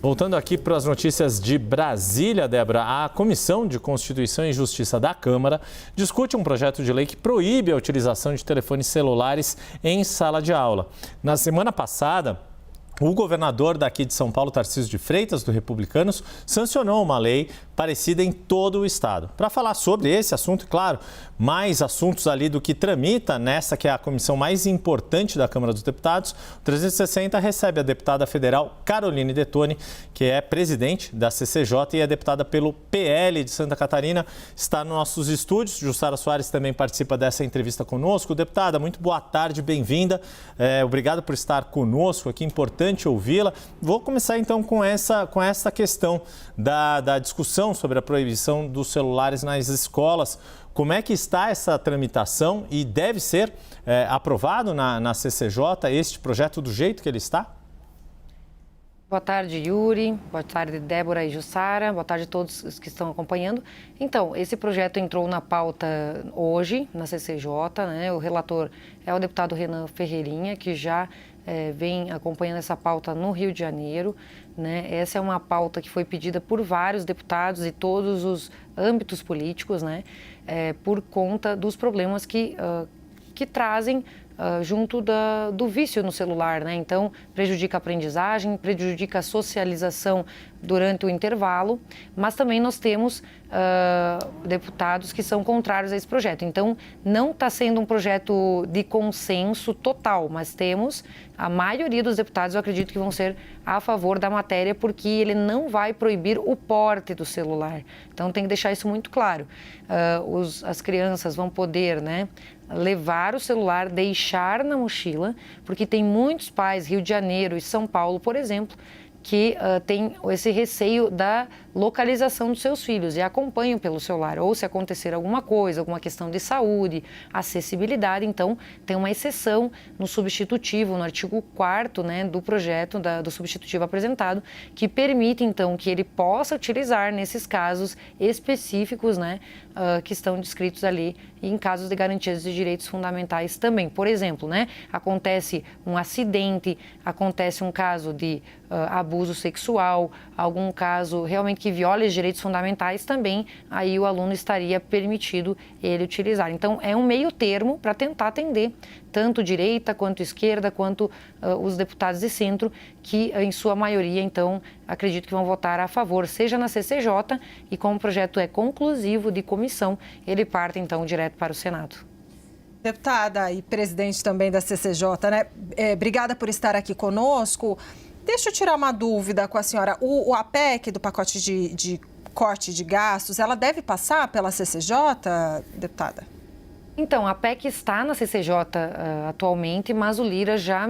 Voltando aqui para as notícias de Brasília, Débora, a Comissão de Constituição e Justiça da Câmara discute um projeto de lei que proíbe a utilização de telefones celulares em sala de aula. Na semana passada, o governador daqui de São Paulo, Tarcísio de Freitas, do Republicanos, sancionou uma lei parecida em todo o estado. Para falar sobre esse assunto, claro, mais assuntos ali do que tramita nessa que é a comissão mais importante da Câmara dos Deputados, o 360 recebe a deputada federal Caroline Detoni, que é presidente da CCJ e é deputada pelo PL de Santa Catarina, está nos nossos estúdios. Jussara Soares também participa dessa entrevista conosco. Deputada, muito boa tarde, bem-vinda. Obrigado por estar conosco aqui, importante ouvi-la. Vou começar então com essa questão da discussão sobre a proibição dos celulares nas escolas. Como é que está essa tramitação e deve ser aprovado na CCJ este projeto do jeito que ele está? Boa tarde, Yuri. Boa tarde, Débora e Jussara. Boa tarde a todos os que estão acompanhando. Então, esse projeto entrou na pauta hoje, na CCJ, né? O relator é o deputado Renan Ferreirinha, que já vem acompanhando essa pauta no Rio de Janeiro, né? Essa é uma pauta que foi pedida por vários deputados e todos os âmbitos políticos, né? Por conta dos problemas que trazem junto do vício no celular, né? Então, prejudica a aprendizagem, prejudica a socialização durante o intervalo, mas também nós temos deputados que são contrários a esse projeto. Então, não está sendo um projeto de consenso total, mas temos a maioria dos deputados, eu acredito que vão ser a favor da matéria, porque ele não vai proibir o porte do celular. Então, tem que deixar isso muito claro. As crianças vão poder, né, levar o celular, deixar na mochila, porque tem muitos pais, Rio de Janeiro e São Paulo, por exemplo, que tem esse receio da localização dos seus filhos e acompanham pelo celular, ou se acontecer alguma coisa, alguma questão de saúde, acessibilidade. Então, tem uma exceção no substitutivo, no artigo 4º, né, do projeto, do substitutivo apresentado, que permite, então, que ele possa utilizar nesses casos específicos, né, que estão descritos ali, e em casos de garantias de direitos fundamentais também. Por exemplo, né, acontece um acidente, acontece um caso de abuso sexual, algum caso realmente que viola os direitos fundamentais, também aí o aluno estaria permitido ele utilizar. Então, é um meio termo para tentar atender tanto direita quanto esquerda, quanto os deputados de centro, que em sua maioria, então, acredito que vão votar a favor, seja na CCJ, e como o projeto é conclusivo de comissão, ele parte então direto para o Senado. Deputada e presidente também da CCJ, né? Obrigada por estar aqui conosco. Deixa eu tirar uma dúvida com a senhora. A PEC do pacote de corte de gastos, ela deve passar pela CCJ, deputada? Então, a PEC está na CCJ atualmente, mas o Lira já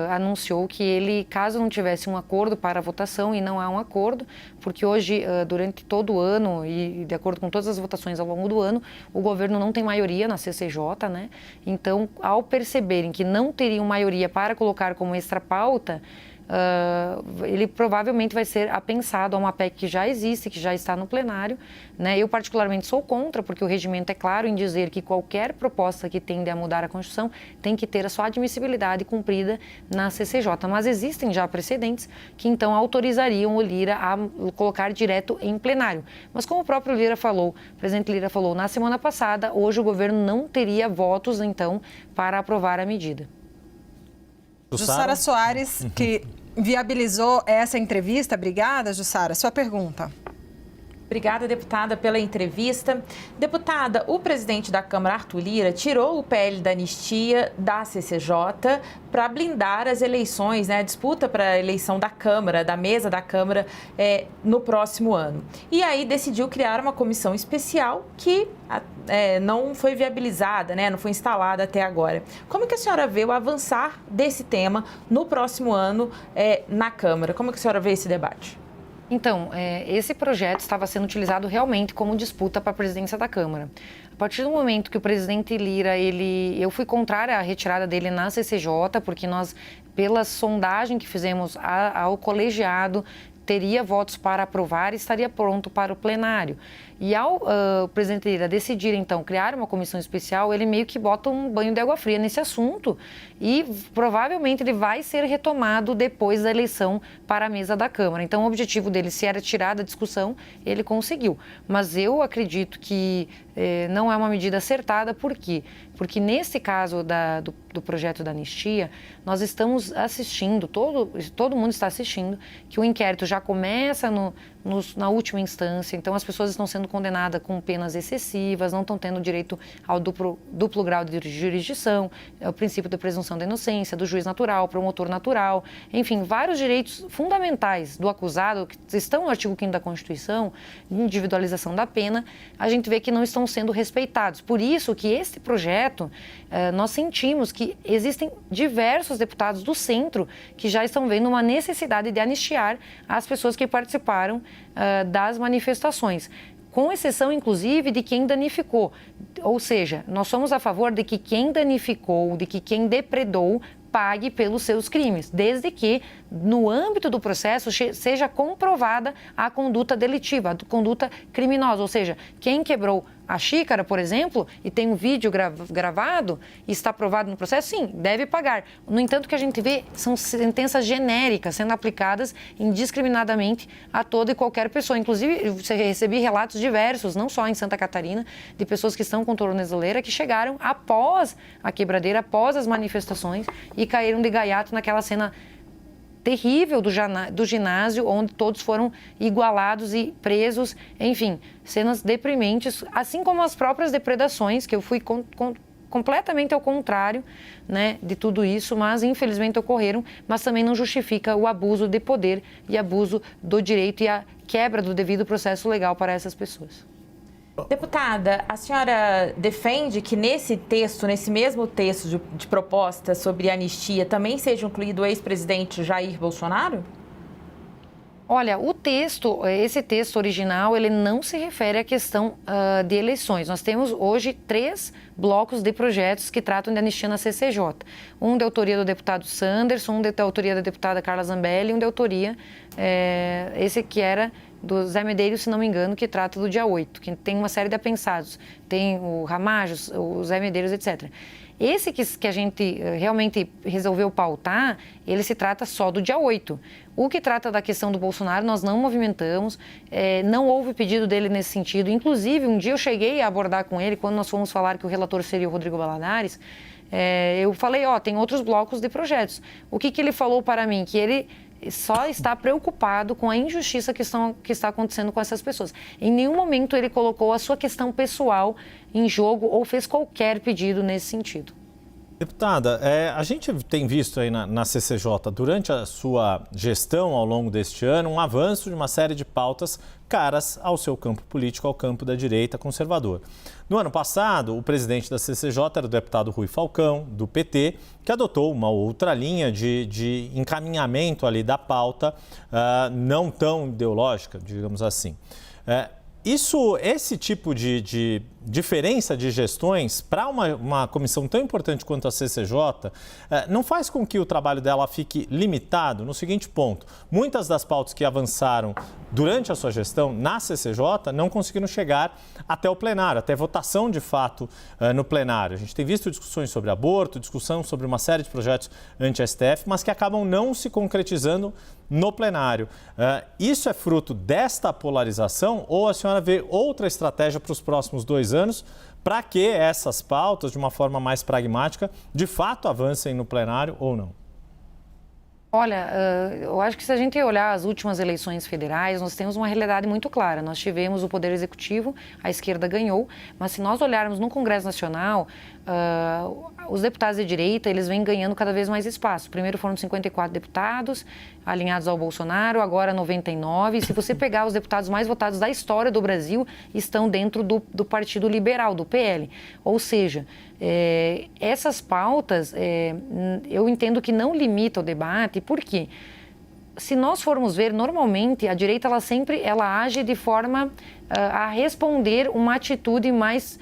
anunciou que ele, caso não tivesse um acordo para a votação, e não há um acordo, porque hoje, durante todo o ano, e de acordo com todas as votações ao longo do ano, o governo não tem maioria na CCJ, né? Então, ao perceberem que não teriam maioria para colocar como extra pauta, ele provavelmente vai ser apensado a uma PEC que já existe, que já está no plenário, né? Eu particularmente sou contra, porque o regimento é claro em dizer que qualquer proposta que tende a mudar a Constituição tem que ter a sua admissibilidade cumprida na CCJ, mas existem já precedentes que então autorizariam o Lira a colocar direto em plenário. Mas como o próprio Lira falou, o presidente Lira falou na semana passada, hoje o governo não teria votos então para aprovar a medida. Jussara Soares, que viabilizou essa entrevista. Obrigada, Jussara. Sua pergunta. Obrigada, deputada, pela entrevista. Deputada, o presidente da Câmara, Arthur Lira, tirou o PL da anistia da CCJ para blindar as eleições, né, a disputa para a eleição da Câmara, da mesa da Câmara, no próximo ano. E aí decidiu criar uma comissão especial que não foi viabilizada, né, não foi instalada até agora. Como que a senhora vê o avançar desse tema no próximo ano na Câmara? Como que a senhora vê esse debate? Então, esse projeto estava sendo utilizado realmente como disputa para a presidência da Câmara. A partir do momento que o presidente Lira, eu fui contrária à retirada dele na CCJ, porque nós, pela sondagem que fizemos ao colegiado, teria votos para aprovar e estaria pronto para o plenário. E ao o presidente Lira decidir, então, criar uma comissão especial, ele meio que bota um banho de água fria nesse assunto e provavelmente ele vai ser retomado depois da eleição para a mesa da Câmara. Então, o objetivo dele, se era tirar da discussão, ele conseguiu. Mas eu acredito que não é uma medida acertada, por quê? Porque nesse caso do projeto da anistia, nós estamos assistindo, todo mundo está assistindo, que o inquérito já começa na última instância, então as pessoas estão sendo condenadas com penas excessivas, não estão tendo direito ao duplo grau de jurisdição, o princípio da presunção da inocência, do juiz natural, promotor natural, enfim, vários direitos fundamentais do acusado, que estão no artigo 5º da Constituição, individualização da pena, a gente vê que não estão sendo respeitados. Por isso que este projeto, nós sentimos que existem diversos deputados do centro que já estão vendo uma necessidade de anistiar as pessoas que participaram das manifestações, com exceção, inclusive, de quem danificou. Ou seja, nós somos a favor de que quem danificou, de que quem depredou, pague pelos seus crimes, desde que, no âmbito do processo, seja comprovada a conduta delitiva, a conduta criminosa. Ou seja, quem quebrou a xícara, por exemplo, e tem um vídeo gravado e está provado no processo, sim, deve pagar. No entanto, o que a gente vê são sentenças genéricas sendo aplicadas indiscriminadamente a toda e qualquer pessoa. Inclusive, eu recebi relatos diversos, não só em Santa Catarina, de pessoas que estão com tornozeleira que chegaram após a quebradeira, após as manifestações e caíram de gaiato naquela cena terrível do ginásio, onde todos foram igualados e presos, enfim, cenas deprimentes, assim como as próprias depredações, que eu fui completamente ao contrário, né, de tudo isso, mas infelizmente ocorreram, mas também não justifica o abuso de poder e abuso do direito e a quebra do devido processo legal para essas pessoas. Deputada, a senhora defende que nesse mesmo texto de proposta sobre anistia, também seja incluído o ex-presidente Jair Bolsonaro? Olha, esse texto original, ele não se refere à questão de eleições. Nós temos hoje 3 blocos de projetos que tratam de anistia na CCJ. Um de autoria do deputado Sanderson, um de autoria da deputada Carla Zambelli e um de autoria, esse que era do Zé Medeiros, se não me engano, que trata do dia 8, que tem uma série de apensados. Tem o Ramajos, o Zé Medeiros, etc. Esse que a gente realmente resolveu pautar, ele se trata só do dia 8. O que trata da questão do Bolsonaro, nós não movimentamos, não houve pedido dele nesse sentido. Inclusive, um dia eu cheguei a abordar com ele, quando nós fomos falar que o relator seria o Rodrigo Valadares, eu falei, tem outros blocos de projetos. O que ele falou para mim? Que ele só está preocupado com a injustiça que está acontecendo com essas pessoas. Em nenhum momento ele colocou a sua questão pessoal em jogo ou fez qualquer pedido nesse sentido. Deputada, a gente tem visto aí na CCJ, durante a sua gestão ao longo deste ano, um avanço de uma série de pautas caras ao seu campo político, ao campo da direita conservadora. No ano passado, o presidente da CCJ era o deputado Rui Falcão, do PT, que adotou uma outra linha de encaminhamento ali da pauta, não tão ideológica, digamos assim. Esse tipo de diferença de gestões para uma comissão tão importante quanto a CCJ não faz com que o trabalho dela fique limitado no seguinte ponto: muitas das pautas que avançaram durante a sua gestão na CCJ não conseguiram chegar até o plenário, até votação de fato no plenário. A gente tem visto discussões sobre aborto, discussão sobre uma série de projetos anti-STF, mas que acabam não se concretizando no plenário. Isso é fruto desta polarização ou a senhora vê outra estratégia para os próximos 2 anos para que essas pautas, de uma forma mais pragmática, de fato avancem no plenário ou não? Olha, eu acho que se a gente olhar as últimas eleições federais, nós temos uma realidade muito clara. Nós tivemos o Poder Executivo, a esquerda ganhou, mas se nós olharmos no Congresso Nacional, os deputados de direita, eles vêm ganhando cada vez mais espaço. Primeiro foram 54 deputados alinhados ao Bolsonaro, agora 99. E se você pegar os deputados mais votados da história do Brasil, estão dentro do Partido Liberal, do PL. Ou seja, essas pautas, eu entendo que não limita o debate. Por quê? Se nós formos ver, normalmente, a direita ela age de forma a responder uma atitude mais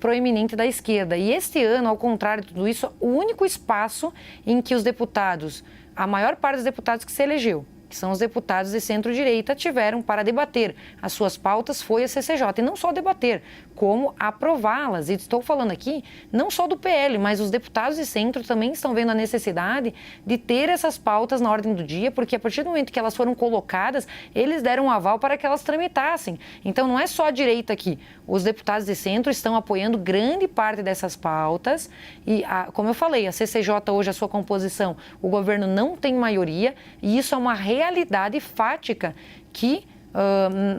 proeminente da esquerda. E este ano, ao contrário de tudo isso, o único espaço em que os deputados, a maior parte dos deputados que se elegeu, que são os deputados de centro-direita, tiveram para debater as suas pautas foi a CCJ. E não só debater, como aprová-las. E estou falando aqui não só do PL, mas os deputados de centro também estão vendo a necessidade de ter essas pautas na ordem do dia, porque a partir do momento que elas foram colocadas, eles deram um aval para que elas tramitassem. Então, não é só a direita aqui. Os deputados de centro estão apoiando grande parte dessas pautas e, como eu falei, a CCJ hoje, a sua composição, o governo não tem maioria e isso é uma realidade fática que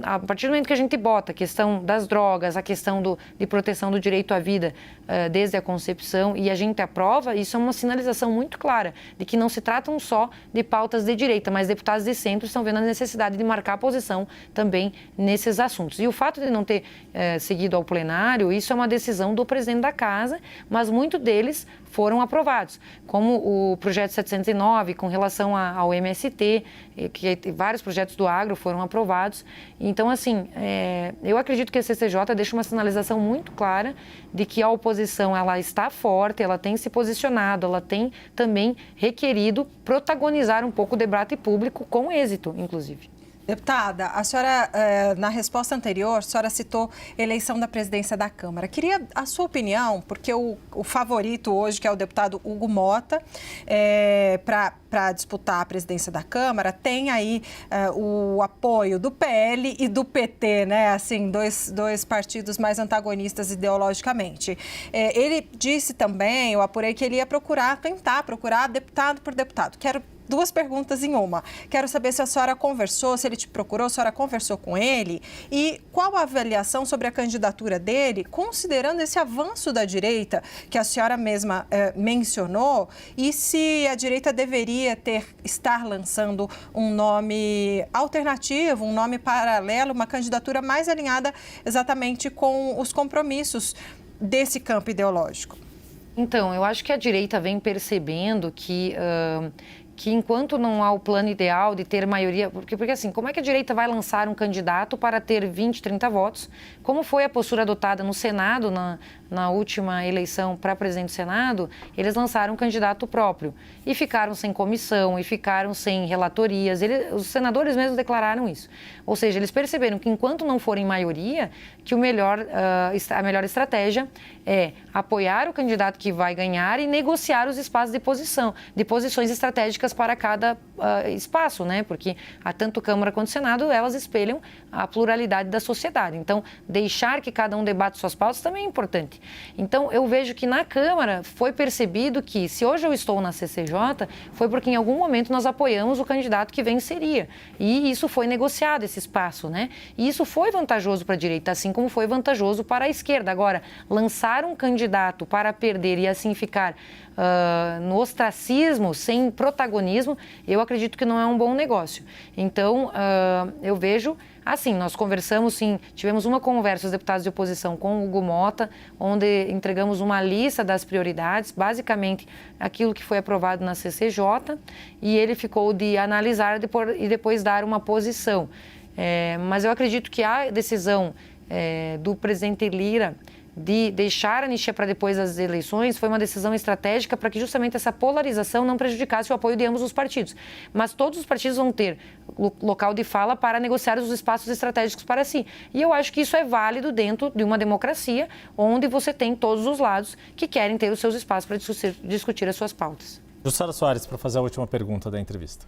a partir do momento que a gente bota a questão das drogas, a questão de proteção do direito à vida desde a concepção e a gente aprova, isso é uma sinalização muito clara de que não se tratam só de pautas de direita, mas deputados de centro estão vendo a necessidade de marcar a posição também nesses assuntos. E o fato de não ter seguido ao plenário, isso é uma decisão do presidente da casa, mas muitos deles foram aprovados, como o projeto 709 com relação ao MST, que vários projetos do agro foram aprovados. Então, assim, eu acredito que a CCJ deixa uma sinalização muito clara de que a oposição ela está forte, ela tem se posicionado, ela tem também requerido protagonizar um pouco o debate público com êxito, inclusive. Deputada, a senhora, na resposta anterior, a senhora citou eleição da presidência da Câmara. Queria a sua opinião, porque o favorito hoje, que é o deputado Hugo Motta, para disputar a presidência da Câmara, tem aí o apoio do PL e do PT, né? Assim, dois partidos mais antagonistas ideologicamente. Ele disse também, eu apurei, que ele ia tentar procurar deputado por deputado. Quero duas perguntas em uma. Quero saber se a senhora conversou, se ele te procurou, se a senhora conversou com ele e qual a avaliação sobre a candidatura dele, considerando esse avanço da direita que a senhora mesma mencionou, e se a direita deveria estar lançando um nome alternativo, um nome paralelo, uma candidatura mais alinhada exatamente com os compromissos desse campo ideológico. Então, eu acho que a direita vem percebendo que enquanto não há o plano ideal de ter maioria... Porque assim, como é que a direita vai lançar um candidato para ter 20, 30 votos? Como foi a postura adotada no Senado, na última eleição para presidente do Senado, eles lançaram um candidato próprio. E ficaram sem comissão, e ficaram sem relatorias. Os senadores mesmos declararam isso. Ou seja, eles perceberam que enquanto não forem maioria, que a melhor estratégia é apoiar o candidato que vai ganhar e negociar os espaços de posições estratégicas para cada espaço, né? Porque tanto Câmara quanto Senado, elas espelham a pluralidade da sociedade. Então, deixar que cada um debate suas pautas também é importante. Então, eu vejo que na Câmara foi percebido que, se hoje eu estou na CCJ, foi porque em algum momento nós apoiamos o candidato que venceria. E isso foi negociado, esse espaço, né? E isso foi vantajoso para a direita, assim como foi vantajoso para a esquerda. Agora, lançar um candidato para perder e assim ficar no ostracismo, sem protagonismo, eu acredito que não é um bom negócio. Então, eu vejo... Assim, nós conversamos, sim, tivemos uma conversa, os deputados de oposição, com o Hugo Motta, onde entregamos uma lista das prioridades, basicamente aquilo que foi aprovado na CCJ, e ele ficou de analisar e depois dar uma posição. Mas eu acredito que a decisão do presidente Lira de deixar a anistia para depois das eleições foi uma decisão estratégica para que justamente essa polarização não prejudicasse o apoio de ambos os partidos. Mas todos os partidos vão ter local de fala para negociar os espaços estratégicos para si. E eu acho que isso é válido dentro de uma democracia onde você tem todos os lados que querem ter os seus espaços para discutir as suas pautas. Jussara Soares, para fazer a última pergunta da entrevista.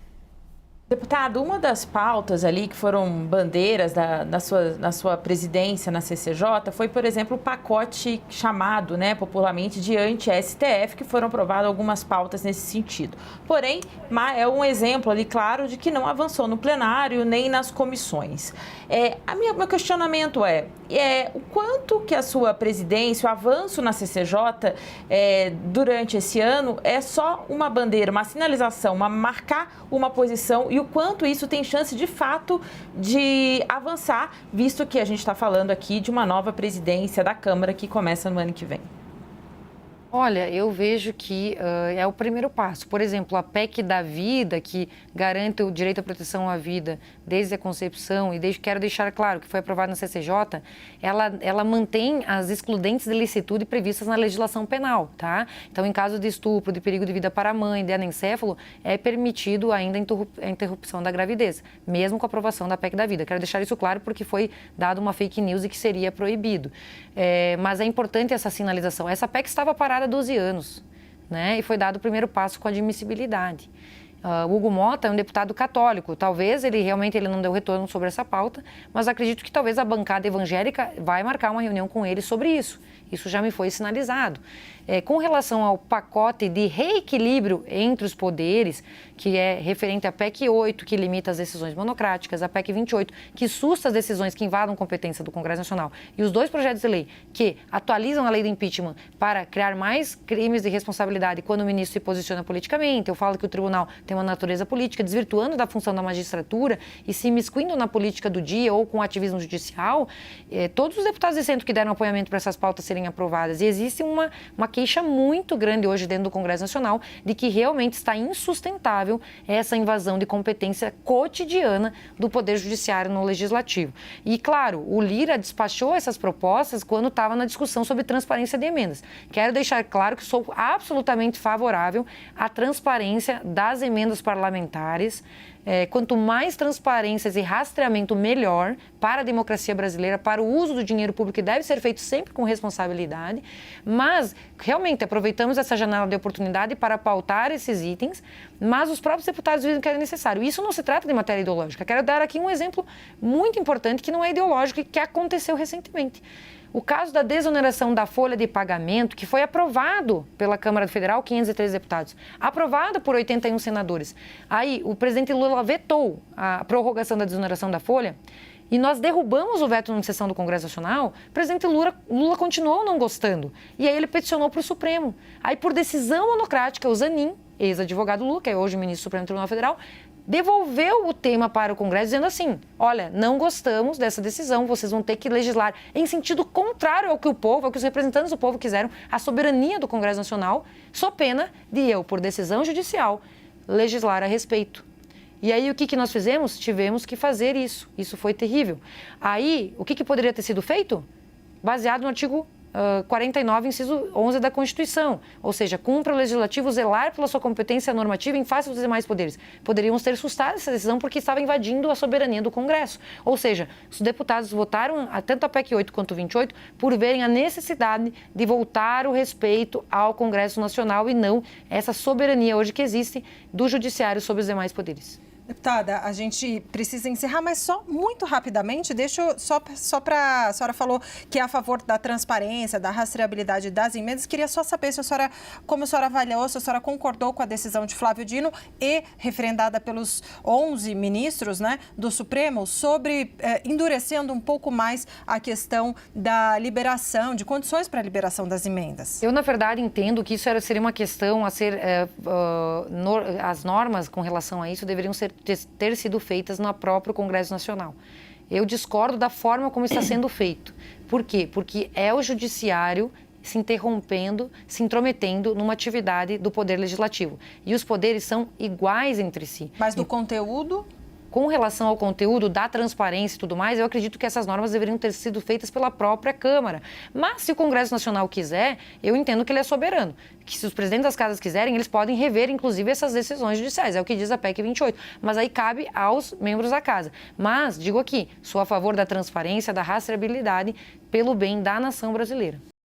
Deputado, uma das pautas ali que foram bandeiras na sua presidência na CCJ foi, por exemplo, o pacote chamado, popularmente de anti-STF, que foram aprovadas algumas pautas nesse sentido. Porém, é um exemplo ali, claro, de que não avançou no plenário nem nas comissões. Meu questionamento é o quanto que a sua presidência, o avanço na CCJ durante esse ano é só uma bandeira, uma sinalização, marcar uma posição e o quanto isso tem chance, de fato, de avançar, visto que a gente está falando aqui de uma nova presidência da Câmara que começa no ano que vem. Olha, eu vejo que é o primeiro passo. Por exemplo, a PEC da vida, que garante o direito à proteção à vida desde a concepção, e quero deixar claro que foi aprovada na CCJ, ela mantém as excludentes de licitude previstas na legislação penal, tá? Então, em caso de estupro, de perigo de vida para a mãe, de anencéfalo, é permitido ainda a interrupção da gravidez, mesmo com a aprovação da PEC da vida. Quero deixar isso claro porque foi dada uma fake news e que seria proibido. Mas é importante essa sinalização. Essa PEC estava parada há 12 anos, né? E foi dado o primeiro passo com a admissibilidade. O Hugo Motta é um deputado católico. Talvez ele não deu retorno sobre essa pauta, mas acredito que talvez a bancada evangélica vai marcar uma reunião com ele sobre isso. Isso já me foi sinalizado. Com relação ao pacote de reequilíbrio entre os poderes, que é referente à PEC 8, que limita as decisões monocráticas, a PEC 28, que susta as decisões que invadam competência do Congresso Nacional, e os dois projetos de lei que atualizam a lei do impeachment para criar mais crimes de responsabilidade quando o ministro se posiciona politicamente. Eu falo que o tribunal tem uma natureza política, desvirtuando da função da magistratura e se imiscuindo na política do dia ou com ativismo judicial. Todos os deputados de centro que deram apoiamento para essas pautas serem aprovadas. E existe uma queixa muito grande hoje dentro do Congresso Nacional de que realmente está insustentável essa invasão de competência cotidiana do Poder Judiciário no Legislativo. E, claro, o Lira despachou essas propostas quando estava na discussão sobre transparência de emendas. Quero deixar claro que sou absolutamente favorável à transparência das emendas parlamentares. Quanto mais transparências e rastreamento, melhor para a democracia brasileira, para o uso do dinheiro público, que deve ser feito sempre com responsabilidade. Mas, realmente, aproveitamos essa janela de oportunidade para pautar esses itens, mas os próprios deputados viram que era necessário. Isso não se trata de matéria ideológica. Quero dar aqui um exemplo muito importante que não é ideológico e que aconteceu recentemente. O caso da desoneração da folha de pagamento, que foi aprovado pela Câmara Federal, 513 deputados, aprovado por 81 senadores. Aí, o presidente Lula vetou a prorrogação da desoneração da folha e nós derrubamos o veto na sessão do Congresso Nacional. O presidente Lula continuou não gostando. E aí ele peticionou para o Supremo. Aí, por decisão monocrática, o Zanin, ex-advogado Lula, que é hoje ministro do Supremo Tribunal Federal, devolveu o tema para o Congresso, dizendo assim: olha, não gostamos dessa decisão, vocês vão ter que legislar em sentido contrário ao que o povo, ao que os representantes do povo quiseram, a soberania do Congresso Nacional, só pena de eu, por decisão judicial, legislar a respeito. E aí, o que nós fizemos? Tivemos que fazer isso. Isso foi terrível. Aí, o que poderia ter sido feito? Baseado no artigo 49, inciso 11 da Constituição. Ou seja, cumpra o Legislativo zelar pela sua competência normativa em face dos demais poderes. Poderíamos ter sustado essa decisão porque estava invadindo a soberania do Congresso. Ou seja, os deputados votaram, tanto a PEC 8 quanto 28, por verem a necessidade de voltar o respeito ao Congresso Nacional e não essa soberania hoje que existe do Judiciário sobre os demais poderes. Deputada, a gente precisa encerrar, mas só muito rapidamente, só para... A senhora falou que é a favor da transparência, da rastreabilidade das emendas. Queria só saber se a senhora, como a senhora avaliou, se a senhora concordou com a decisão de Flávio Dino e referendada pelos 11 ministros, né, do Supremo, sobre endurecendo um pouco mais a questão da liberação, de condições para a liberação das emendas. Eu, na verdade, entendo que isso seria uma questão a ser... as normas com relação a isso deveriam ter sido feitas no próprio Congresso Nacional. Eu discordo da forma como está sendo feito. Por quê? Porque é o Judiciário se interrompendo, se intrometendo numa atividade do Poder Legislativo. E os poderes são iguais entre si. Mas do conteúdo? Com relação ao conteúdo, da transparência e tudo mais, eu acredito que essas normas deveriam ter sido feitas pela própria Câmara. Mas, se o Congresso Nacional quiser, eu entendo que ele é soberano. Que se os presidentes das casas quiserem, eles podem rever, inclusive, essas decisões judiciais. É o que diz a PEC 28. Mas aí cabe aos membros da casa. Mas, digo aqui, sou a favor da transparência, da rastreabilidade, pelo bem da nação brasileira.